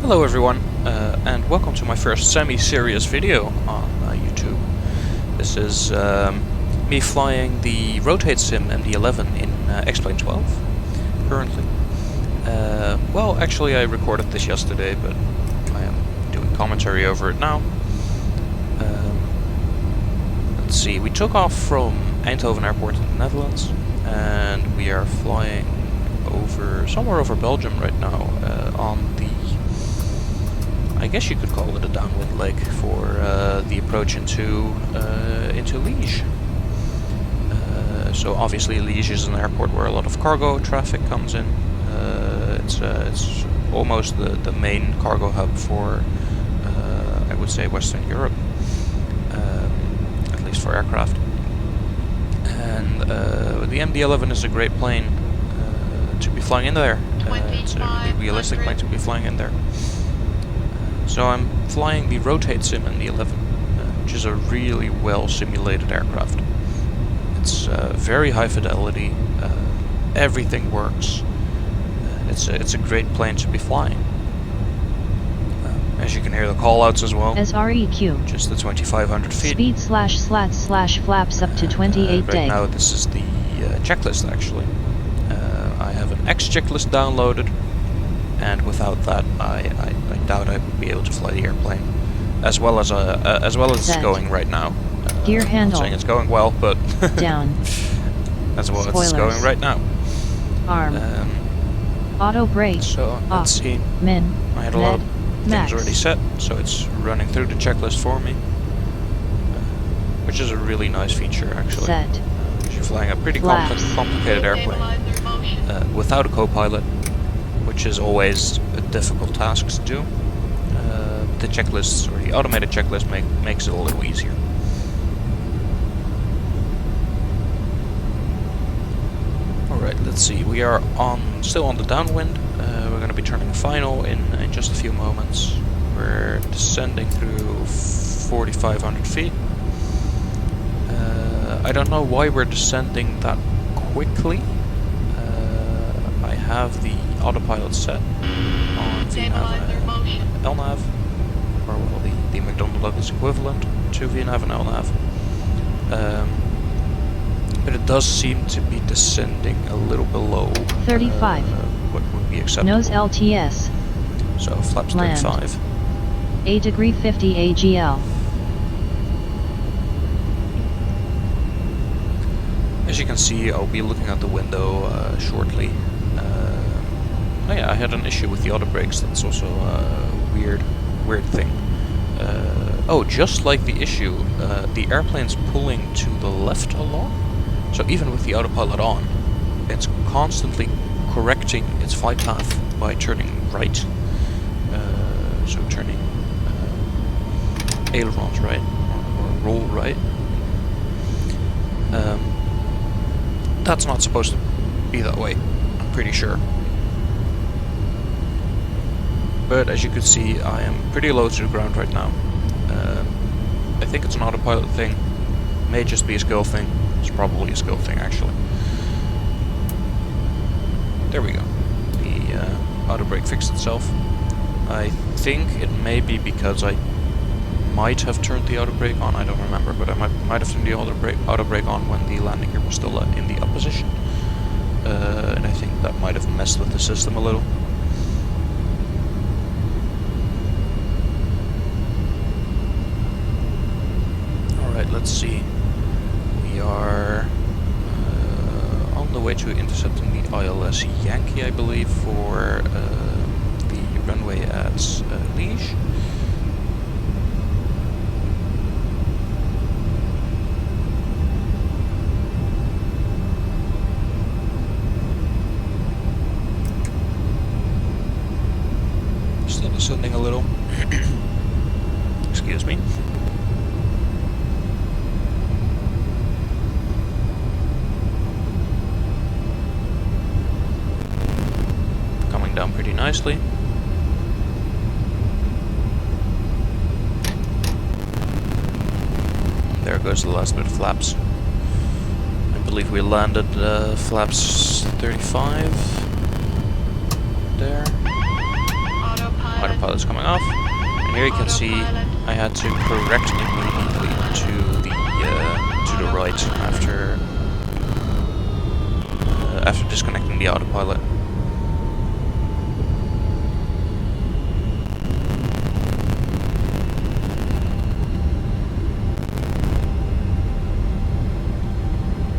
Hello everyone, and welcome to my first semi-serious video on YouTube. This is me flying the Rotate Sim MD-11 in X-Plane 12, currently. Well, actually I recorded this yesterday, but I am doing commentary over it now. Let's see, we took off from Eindhoven Airport in the Netherlands, and we are flying somewhere over Belgium right now, on the, I guess you could call it a downwind leg for the approach into Liege. So obviously Liege is an airport where a lot of cargo traffic comes in. It's almost the main cargo hub for, I would say, Western Europe, at least for aircraft. And the MD-11 is a great plane to be flying in there. It's a really realistic plane to be flying in there. So I'm flying the Rotate Sim MD-11, which is a really well simulated aircraft. It's very high fidelity, everything works. It's a great plane to be flying. As you can hear the callouts as well. SREQ. Just the 2,500 feet. Speed / flaps up to 28 right day. Now this is the checklist actually. I have an X checklist downloaded, and without that I doubt I would be able to fly the airplane as well as it's going right now. Gear handle. I'm not saying it's going well, but Down. as well Spoilers. as it's going right now. Arm. Auto brake. So off. let's see. Min. I had a lot of Max. things already set, so it's running through the checklist for me, which is a really nice feature actually. Set. Because you're flying a pretty Flaps. complicated airplane without a co-pilot, which is always a difficult task to do. The checklist, or the automated checklist, makes it a little easier. Alright, let's see, we are still on the downwind. We're going to be turning final in just a few moments. We're descending through 4,500 feet. I don't know why we're descending that quickly. I have the autopilot set on VNAV and LNAV, or well, the McDonnell Douglas equivalent to VNAV and LNAV. But it does seem to be descending a little below 35. What would be acceptable. Nose LTS. So flaps Land. 35. A degree 50 AGL. As you can see, I'll be looking out the window shortly. Oh yeah, I had an issue with the auto brakes. That's also a weird thing. Oh, just like the issue, the airplane's pulling to the left a lot. So even with the autopilot on, it's constantly correcting its flight path by turning right. So turning ailerons right, or roll right. That's not supposed to be that way, I'm pretty sure. But as you can see, I am pretty low to the ground right now. I think it's an autopilot thing. May just be a skill thing. It's probably a skill thing, actually. There we go. The auto brake fixed itself. I think it may be because I might have turned the auto brake on. I don't remember, but I might have turned the auto brake on when the landing gear was still in the up position. And I think that might have messed with the system a little. Alright, let's see. We are on the way to intercepting the ILS Yankee, I believe, for the runway at Liege. Still descending a little. Excuse me. Coming down pretty nicely. There goes the last bit of flaps. I believe we landed flaps 35 there. Autopilot autopilot's coming off. And here you can see I had to correct immediately to the right after disconnecting the autopilot.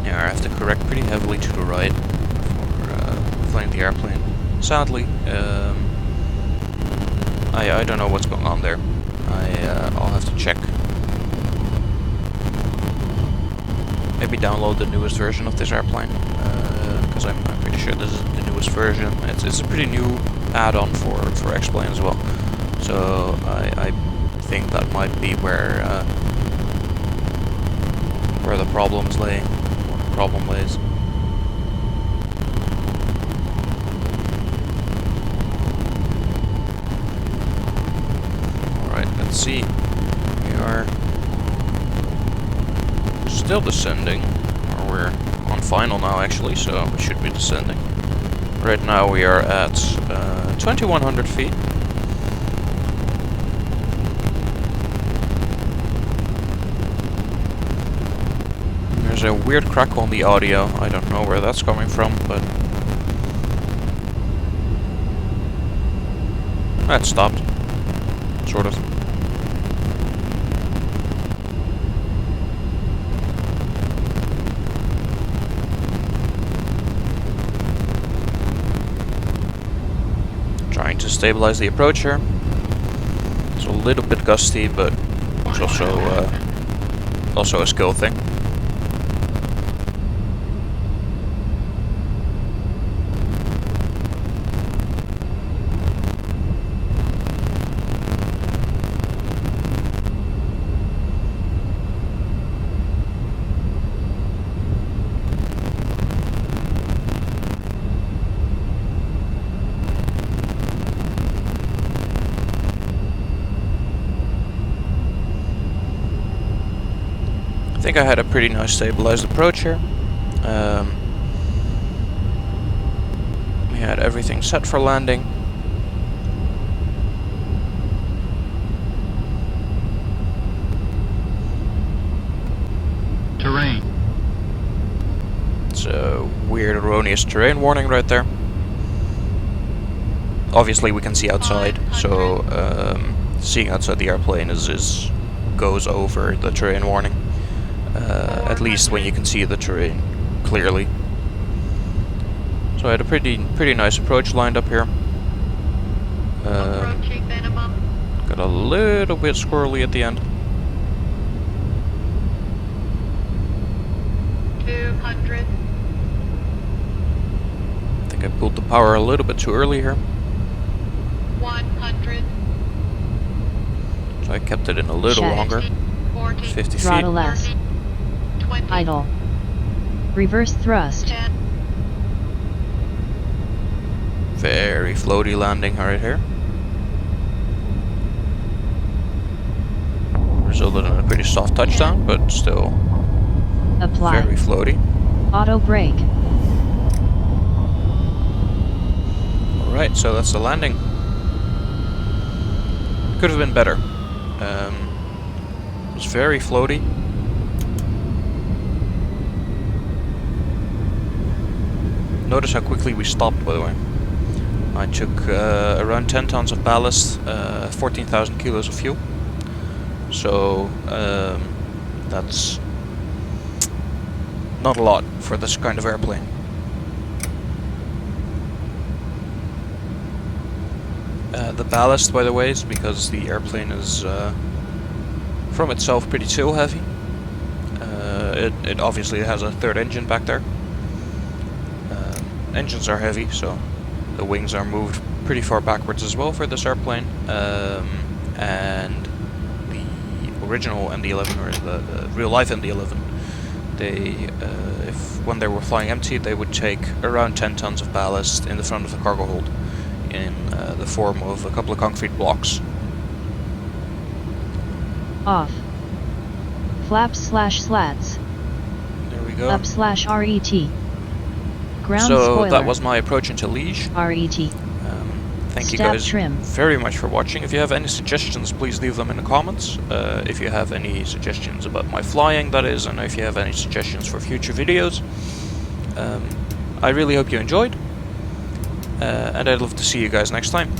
Yeah, I have to correct pretty heavily to the right for flying the airplane. Sadly, I don't know what's going on there. I'll have to check. Maybe download the newest version of this airplane, because I'm pretty sure this is the newest version. It's a pretty new add-on for X-Plane as well. So I think that might be where the problems lay, or the problem lays. Let's see, we are still descending, or we're on final now actually, so we should be descending. Right now we are at 2100 feet. There's a weird crackle on the audio, I don't know where that's coming from, but that stopped, sort of. Trying to stabilize the approach here. It's a little bit gusty, but it's also a skill thing. I think I had a pretty nice stabilized approach here. We had everything set for landing. Terrain. It's a weird erroneous terrain warning right there. Obviously we can see outside, so seeing outside the airplane goes over the terrain warning. At least when you can see the terrain clearly. So I had a pretty nice approach lined up here. Got a little bit squirrely at the end. 200. I think I pulled the power a little bit too early here. 100. So I kept it in a little Check. longer. 40. 50 feet. Throttle less. 20. Idle. Reverse thrust. 10. Very floaty landing right here. Resulted in a pretty soft touchdown, but still Apply. very floaty. Auto brake. Alright, so that's the landing. Could have been better. It was very floaty. Notice how quickly we stopped, by the way. I took around 10 tons of ballast, 14,000 kilos of fuel. So that's not a lot for this kind of airplane. The ballast, by the way, is because the airplane is from itself pretty tail heavy. It obviously has a third engine back there. Engines are heavy, so the wings are moved pretty far backwards as well for this airplane. And the original MD-11, or the real-life MD-11, when they were flying empty, they would take around 10 tons of ballast in the front of the cargo hold in the form of a couple of concrete blocks. Off. Flaps/slats. There we go. Up/RET. Ground So spoiler. that was my approach into Liege. RET. thank you Stab guys trim. very much for watching. If you have any suggestions, please leave them in the comments. If you have any suggestions about my flying, that is, and if you have any suggestions for future videos. I really hope you enjoyed, and I'd love to see you guys next time.